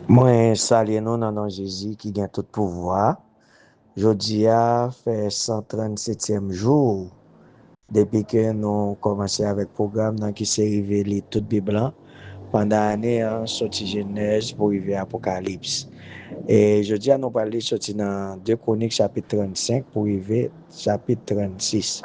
Moi, salue nous dans nom Jésus qui gagne tout pouvoir. Jodi a fait 137e jour depuis que nous commencé avec le programme dans qui s'est révélé toute Bible pendant l'année sorti Genèse pour arriver à Apocalypse. Et jodi a nous parler sorti dans 2 Chroniques chapitre 35 pour arriver chapitre 36.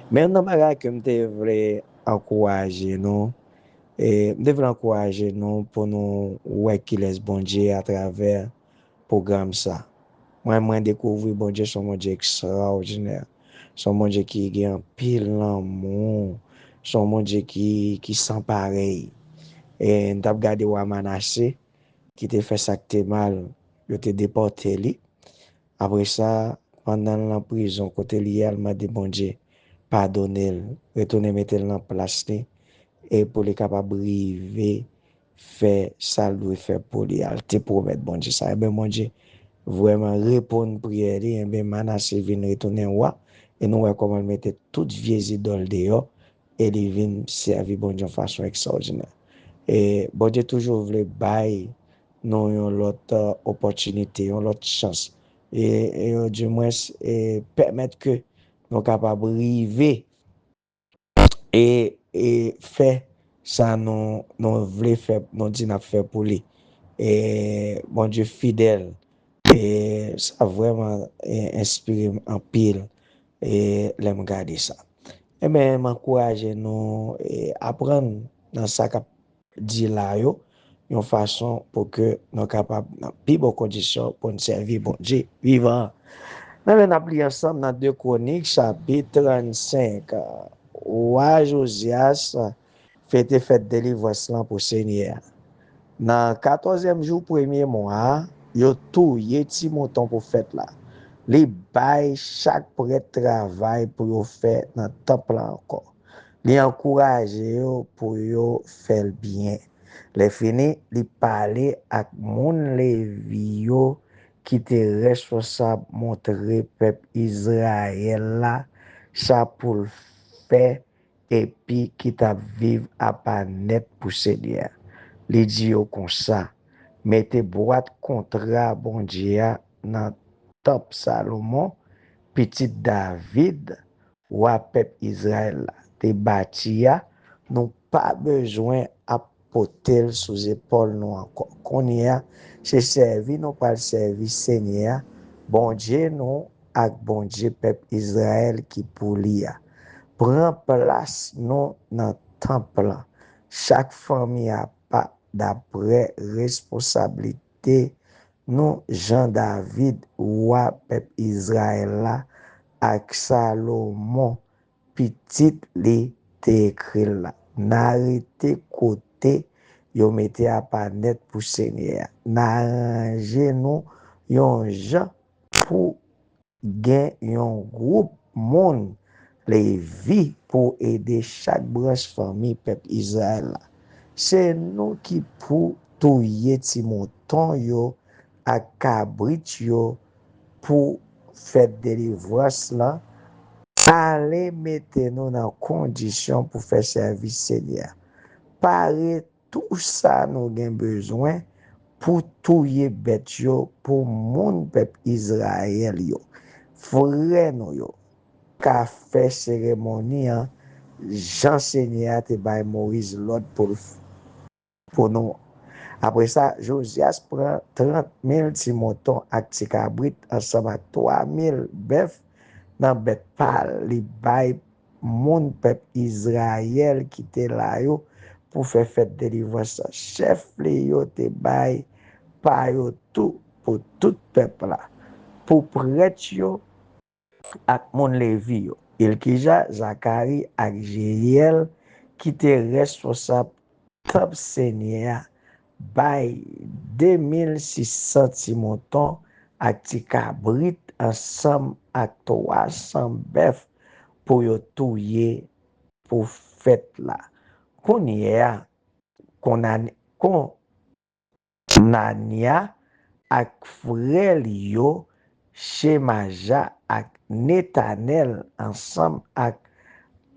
Mais on a que je voulais encourager nous et je voulais encourager nous pour nous ouais qui laisse bon Dieu à travers programme ça. Moi découvrir bon Dieu son bon Dieu extraordinaire. Son bon Dieu qui a un pile l'amour. Son bon Dieu qui sans pareil. Et nous avons regardé Manassé qui te fait ça que t'es mal. Il te déporté lui. Après ça, pendant la prison, côté lié, il m'a dit bon Dieu, pardonnez-le, retournez mettre le en place et pour les capables de arriver faire ça lui faire pour lui. Il te promet bon Dieu ça. Et bien bon Dieu vraiment répondre prière et bien Manassé vient retourner roi et nous voyons comment mettre toutes vieilles idoles dehors et il vient servir bon Dieu de façon extraordinaire. Et bon Dieu toujours voulait bailler nous une autre opportunité, une autre chance et du moins permettre que nous capables de arriver et faire ça nous voulons faire nous dit n'a faire pour lui et bon Dieu fidèle et ça a vraiment inspiré en pile et l'aime regarder ça. Et bien m'encourage nous et apprendre dans ça qu'a dit là yo une façon pour que nous capables dans plus bonnes conditions pour nous servir bon Dieu vivant. Nous allons appeler ensemble dans 2 Chroniques chapitre 35. Roi Josias fête délivrance pour Seigneur. Dans 14e jour premier mois, yo touye ti mouton pour fête là. Li bay chaque prêtre travail pour yo faire dans temple encore. Li encourage yo pour yo faire bien. Les fini, li parler ak moun Lévi yo qui te responsable montrer peuple Israël là ça pour faire et puis qui t'a vivre à pas net pour Seigneur. Li di yo kon sa, mette boîte contrat bon Dieu dans top Salomon, petit David, roi peuple Israël te bâti ya, nous pas besoin apporter sous épaule nous encore. Qu'on y a, c'est servi, nous pas servi Seigneur, bon Dieu nous, ak bon Dieu peuple Israël qui pour lui a. Prend place nous dans temple. Chaque famille a pas d'après responsabilité nous Jean David roi peuple Israël là ak Salomon petit li te écrit là n'arrêtez côté yo mette à pas net pour Seigneur n'arranger nous yon gens pour gen yon groupe monde les vies pour aider chaque branche famille peuple Israël. C'est nous qui pour touyer ti mouton yo à cabrit yo pour faire délivrance là. Allez mettre nous dans condition pour faire service Seigneur. Paré tout ça nous avons besoin pour touyer bête yo pour moun peuple Israël yo. Frère nous yo qu'a fait cérémonie Jean Seigneur te bay Moïse l'ordre pour nous. Après ça, Josias prend 30,000 petits moutons ak ti cabrit ensemble avec 3,000 bœufs dans bête pâle, li bay moun peuple Israël qui te là yo pour faire fête délivrance. Chef li yo te bay pa yo tout pour tout peuple là. Pour prêtre yo ak moun Lévi yo. Ilkija, Zacharie ak Jeriel qui te responsable top Seigneur bay 2600 ti mouton ak ti cabrit ensemble ak 300 bœuf pour yo touyer pour fête là. Kon yé Konania ak frère yo Shemaja ak Netanel ensemble ak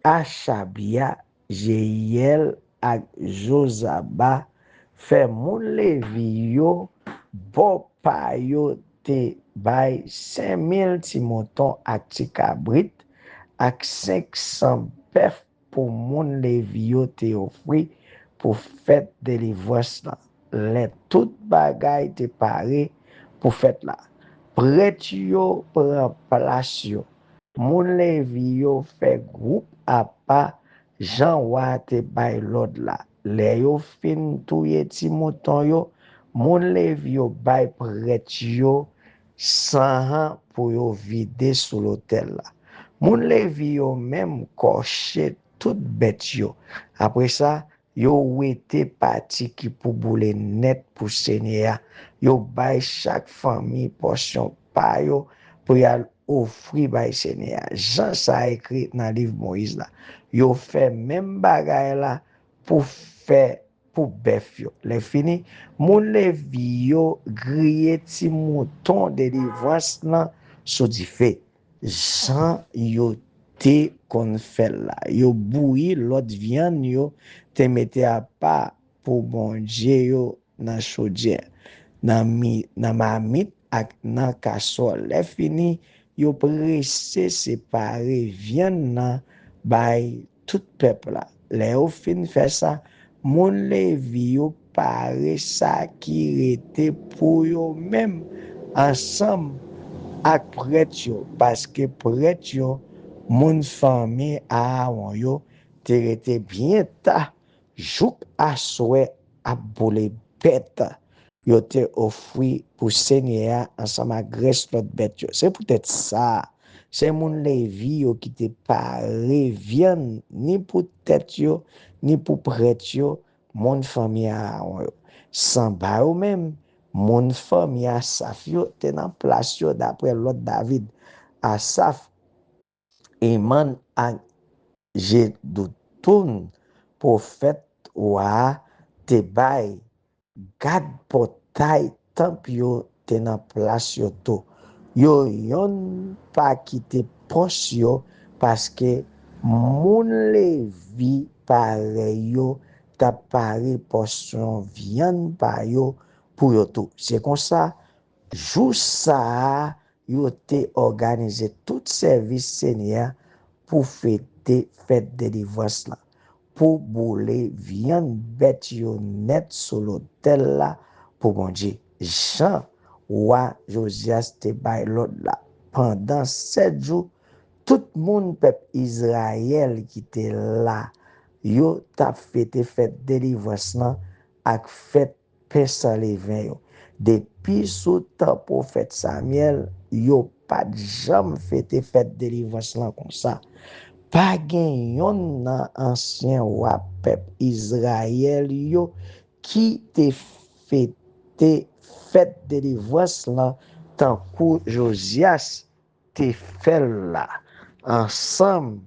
Achabia, Jeiel ak Josaba fait moun Lévi yo bon pa yo te bay 5,000 ti mouton ak ti kabrit ak 500 bœuf pour moun levi yo te ofri pour fête délivrance là. Les tout bagay te pare pour fête là. Prêtre yo prend place yo. Moun levi yo fait groupe à pas Jean wa te bay l'ordre là. Les yo fin touye ti mouton yo, moun levi yo bay prêtre yo 100 pour yo vider sous l'autel là. Moun levi yo même coché tout bête yo. Après ça, yo wete parti qui pour boule net pour Seigneur. Yo bay chaque famille portion pa yo pour y offrir bay Seigneur. Jean ça écrit dans livre Moïse là. Yo fait même bagay là pour faire pour bœuf yo. Les fini, moun levi yo grillé ti mouton délivrance là sous di fait. Jean yo te kon fait là. Yo bouilli l'autre viande yo te mette à part pour bon Dieu yo dans chaudière. Dans marmite ak dans casserole. Les fini, yo pressé séparer viande nan bay tout peuple là. Les yo fin fait ça, moun levi yo pare ça qui rete pour yo même ensemble ak prêtre yo parce que prêtre yo moun famille Aaron yo te rete bien ta jouk aswe a boule bête yo te offri pour Seigneur ensemble avec reste l'autre bête yo. C'est peut-être ça. C'est moun levi yo qui te pare viande ni pour tête yo ni pour prêtre yo moun famille Aaron yo. Sans ba ou même moun famille Asaf yo te nan place yo d'après l'autre David. Asaf Eman ak Jeduthun prophète wa te bay gad potay temp yo te nan place yo to. Yo yon pa kite pos yo paske moun levi pare yo ta pare portion viande pa yo pour yo tout. C'est comme ça, jou ça, yo te organisé tout service Seigneur pour fêter fête de délivrance là. Pour bouler viande bête yo net sur l'autel là pour bon Dieu. Jean roi Josias te bay l'autre là. Pendant 7 jours, tout moun peuple Israël qui était là, yo t'a fêté fête délivrance là ak fête pain sans levain yo. Depuis sous temps prophète Samuel, yo pas jamais fêté fête délivrance là comme ça. Pas gen yon nan ancien roi peuple Israël yo qui te fêté fête délivrance là tant que Josias te fait là ensemble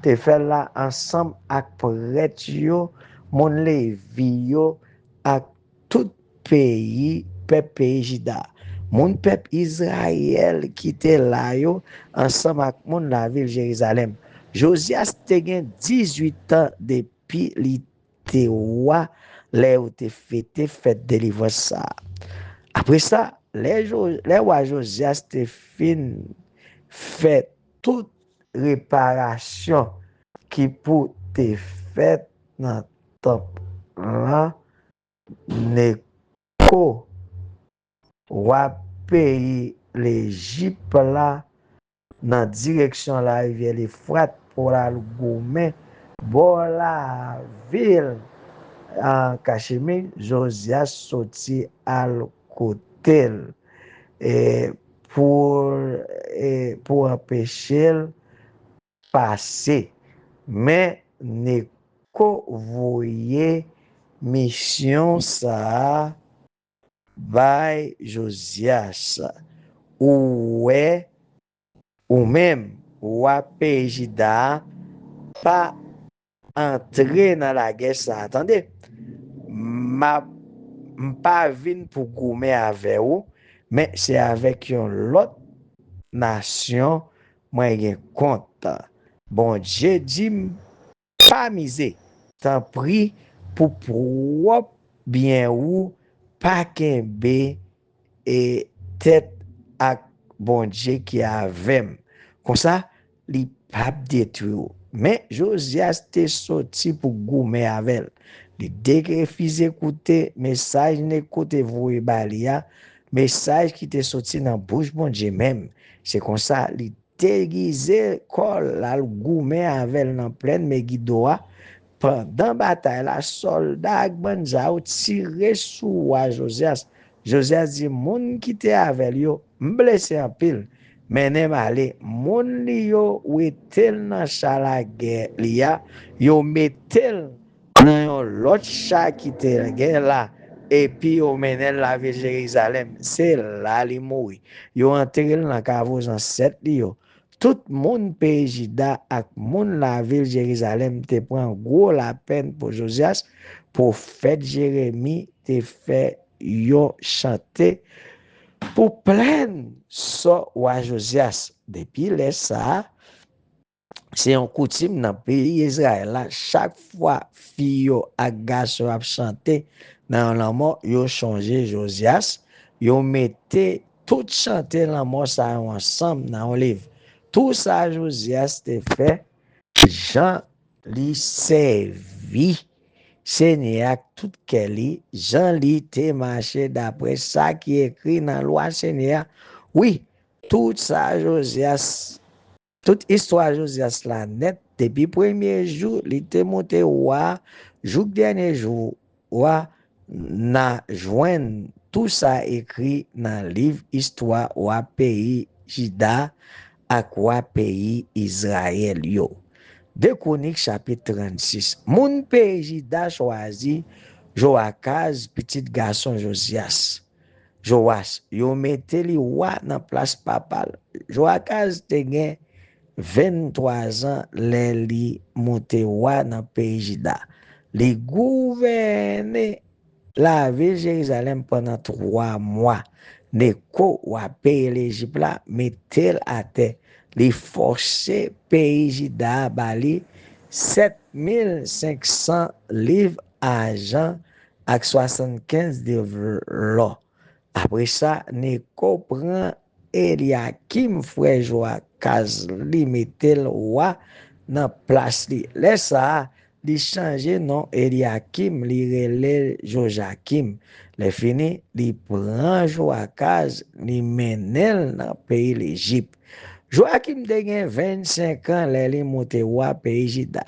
te fait là ensemble ak prêtre yo mon levi yo ak tout pays peuple Juda. Mon peuple Israël qui était là yo ensemble avec mon la ville Jérusalem. Josias te gen 18 ans depuis li te roi les ou te fêté fête délivrance ça. Après ça, les rois Josias te fin fait toute réparation qui pour te fait dans temple là Neko roi pays l'Égypte là dans direction la rivière l'Euphrate pour la goumen bon la ville en Cachemire Josias sorti à côté et pour empêcher passer mais Neko voyait mission ça by Josias ou même roi pays Juda pas entrer dans la guerre ça. Attendez, ma pas vinn pour goumer avec vous, mais c'est avec une autre nation moi gen compte. Bon Dieu dit pas miser. Tant pris pour propre bien ou pa kenbe et tête ak bon Dieu qui avem. Comme ça, li pap détruit. Mais Josias te sorti pour goumer avec. Li dégrefise écouter message n'écoute vous balia, message qui te sorti dans bouche bon Dieu même. C'est comme ça, li déguisé kol la goumer avec dans pleine Megiddoa. Pendant bataille, la soldat ak banza ou tire sou wa Josias. Josias dit, moun qui te avec yo, m'blessé en pile. Menem ale, moun li yo wetel nan chala guerre liya, yo metel nan yon lot chat qui te guerre là, et puis yo menel la ville Jérusalem. C'est là li mouri. Yo enterré nan kavos ancêtre li yo. Tout moun pays Juda ak moun la ville Jérusalem te prend gros la peine pour Josias, pour fête Jérémie te fait yo chanter pour plein so wa Josias. Depuis les ça, c'est un coutume dans le pays Israël là, chaque fois fille ak garçon a chanté dans la mort, yo changé Josias, yo mettait tout chanter la mort ça ensemble dans un livre. Tout ça Josias te fait, Jean li servi Seigneur tout Kelly, Jean li te marché d'après ça qui est écrit dans la loi Seigneur. Oui, tout ça Josias, toute histoire Josias la net, depuis premier jour, il te monté roi, jour dernier jour, roi, na joindre tout ça écrit dans le livre histoire roi pays Juda ak roi pays Israël yo. 2 Chroniques chapitre 36. Moun pays Juda choisi Joachaz petit garçon Josias. Joas, yo mette li roi dans place papal. Joachaz te gen 23 ans lè li monte roi dans pays Juda. Li gouverne la ville Jérusalem pendant 3 mois. Neko wa pays l'Égypte là mettel à terre. Li forcé pays Juda bali 7500 livres argent ak 75 de l'or. Après ça, Neko prend Eliakim frère Joachaz li metel roi dans place li. Laisse ça, li changer nom Eliakim li rele Joachim. Le fini, li prend Joachaz li menel dans pays l'Égypte. Joachim te gen 25 ans li monte roi pays Juda.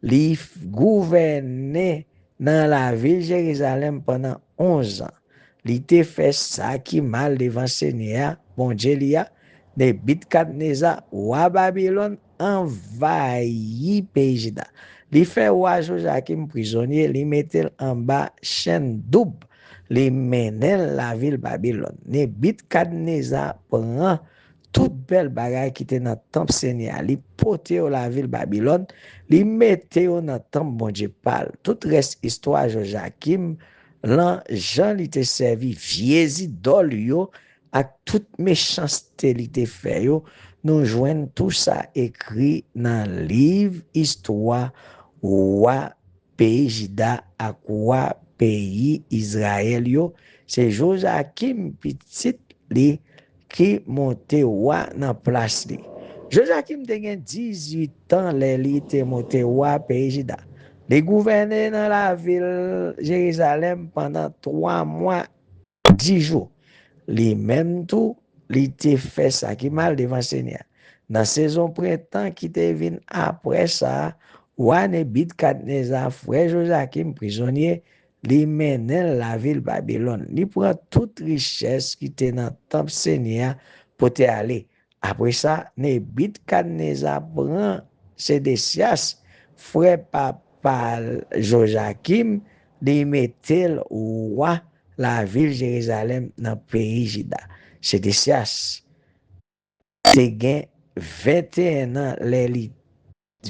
Li gouverne dans la ville Jérusalem pendant 11 ans. Li te fait ça qui mal devant Seigneur, bon Dieu lia, Nebukadnezar, roi Babylone, envahi pays Juda. Li fait roi Joachim prisonnier, li mettel en bas chaîne double, li menel la ville Babylone. Nebukadnezar prend toute belle bagaille qui était dans le temple Seigneur, li pote la ville Babylone, li mette dans le temple bon Dieu parle. Tout reste histoire Joachim, lan Jean li te servi vieux idole yo ak toute méchanceté li te fait yo, nous joignent tout ça écrit dans livre histoire roi pays Juda ak roi pays Israël yo. C'est Joachim petit li qui monte roi dans place li. Joachim te gen 18 ans li te monte roi pays Juda. Les gouverneurs dans la ville Jérusalem pendant 3 mois, 10 jours. Les mêmes tout, li te fait ça qui mal devant Seigneur. Dans la saison printemps qui te vient après ça, roi Nebukadnezar, frère Joachim, prisonnier, li menel la ville Babylone. Li prend toute richesse qui était dans le temple Seigneur pour te aller. Après ça, Nebukadnezar prend Sédécias, frère par Joachim, li mettel roi la ville Jérusalem dans le pays Juda. Sédécias te gen 21 ans li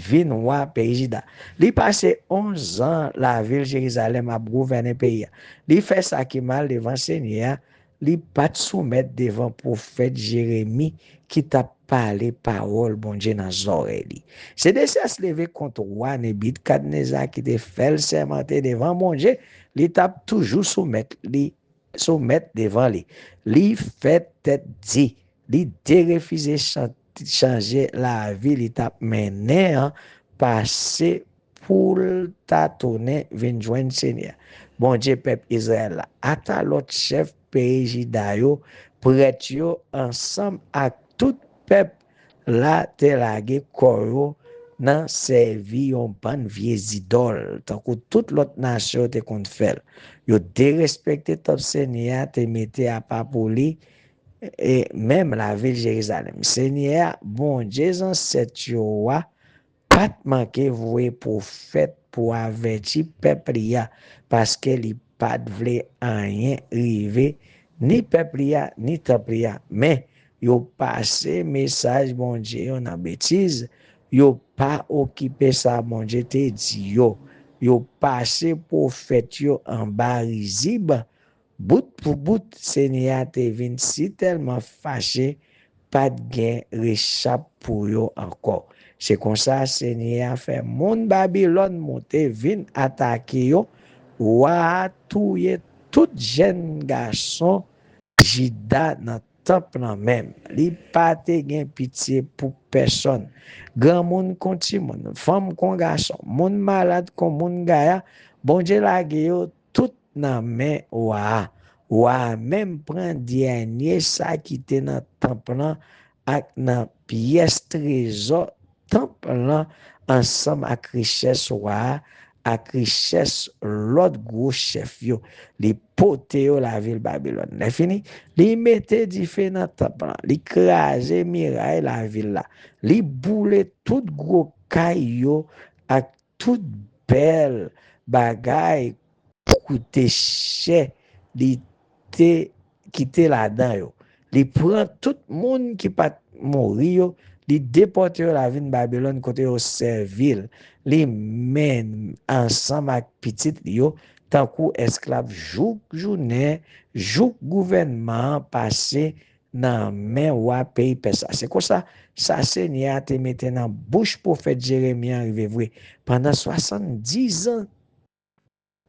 vin roi pays Juda. Li passe 11 ans la ville Jérusalem a gouverner pays. Li fait ça qui mal devant Seigneur, li pas soumettre devant prophète Jérémie qui t'a parlé parole bon Dieu dans oreilles. C'est de ça se lever contre roi Nebukadnezar qui te fait sermenter devant bon Dieu, li t'a toujours soumettre li soumettre devant lui. Li fait tête dit, li te refusé changer la vie, li t'a mené, passer pour tâtonner, vin joindre Seigneur. Bon Dieu, peuple Israël, là, ata l'autre chef pays Juda yo, prêtre yo, ensemble avec tout peuple là, te lage koro nan servi yon ban vieux idole, tant que toute l'autre nation te kon fait. Yo dérespecté top Seigneur, te mette à pas pour lui, et même la ville de Jérusalem. Seigneur, bon Dieu, ancêtre yo wa, pas manquer voué prophète pour avertir peuple ya, parce que li pas vle rien river, ni peuple ya, ni temple ya. Mais, yo passé message bon Dieu, on a bêtise, yo pas occupé ça, bon Dieu te dit yo. Yo passé prophète yo en bas risible, bout pour bout, Seigneur te vin si tellement fâché, pas de gain réchappe pour yo encore. C'est comme ça, Seigneur a fait mon Babylone monter, vin attaquer yo, wa touye tout jeune garçon, Jida dans temple même. Li pas te gen pitié pour personne. Grand monde konti moun, femme kon garçon, moun malade kon moun gaya, bon Dieu la yo tout nan main wa. Wa même prend dernier ça qui te dans temple là ak nan pièce trésor temple là ensemble avec richesse wa ak richesse l'autre gros chef yo. Li pote yo la ville Babylone. C'est fini. Li mette di fe nan temple là. Li krasé miraille la ville là. Li boule tout gros kay yo ak tout belle bagay coûte cher. Li te quitté là-dedans yo. Li prend tout monde qui pas mourir yo, li déporte yo la ville Babylone côté yo servil. Li mène ensemble avec petit yo tant qu'ou esclave jouk journée, jouk gouvernement passé dans main wa pays pesa. C'est comme ça, ça Seigneur te mette dans bouche prophète Jérémie arrivé vrai. Pendant 70 ans,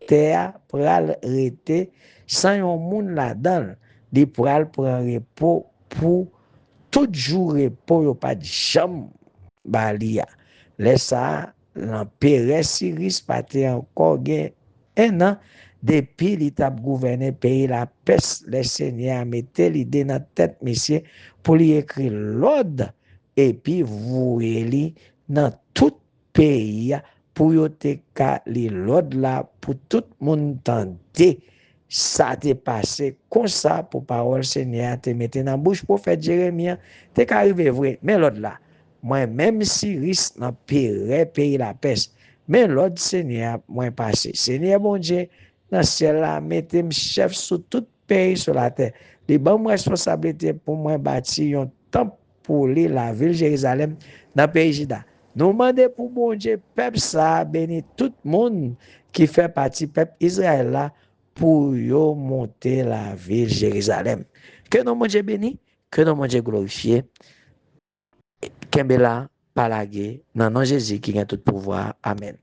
terre pral rete sans yon moun là-dedans. Li pral prend repos pour tout jour repos yo pas de jam balia. Laisse ça l'empereur Cyrus pas encore gen un an depuis li tap gouverner pays la peste. Le Seigneur mette l'idée dans tête monsieur pour lui écrire l'ordre et puis vouer li dans tout pays pour yo te ka li l'ordre là pour tout monde tenter ça t'est passé comme ça pour parole Seigneur te mette dans bouche prophète Jérémie te ka arrivé vrai mais l'autre là moi même si risque dans pays la peste mais l'autre Seigneur moi passé Seigneur bon Dieu dans ciel là mettez chef sur tout pays sur la terre les bonnes responsabilités pour moi bâtir un temple pour la ville Jérusalem dans le pays Juda. Nous demandons pour bon Dieu peuple ça béni tout le monde qui fait partie peuple Israël là pour yo monter la ville Jérusalem. Que nous mon Dieu béni, que nous mon Dieu glorifié. Kembela palage, nan nan Jésus qui a tout pouvoir. Amen.